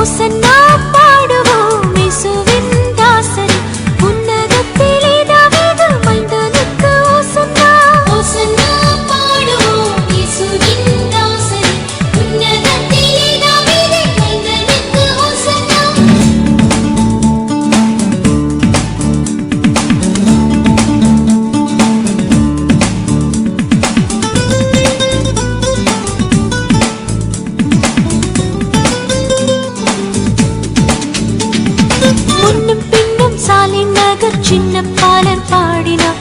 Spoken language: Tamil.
ஓசன்னா பாடுவோம் இயேசுவின் தாசரே உன்னதத்திலே தாவீது மைந்தனுக்கு ஓசன்னா ஓசன்னா பாடுவோம் இயேசுவின் தாசரே உன்னதத்திலே தாவீது மைந்தனுக்கு ஓசன்னா முன்னும் பின்னும் சாலை நகர் சின்ன பாலர் பாடினார்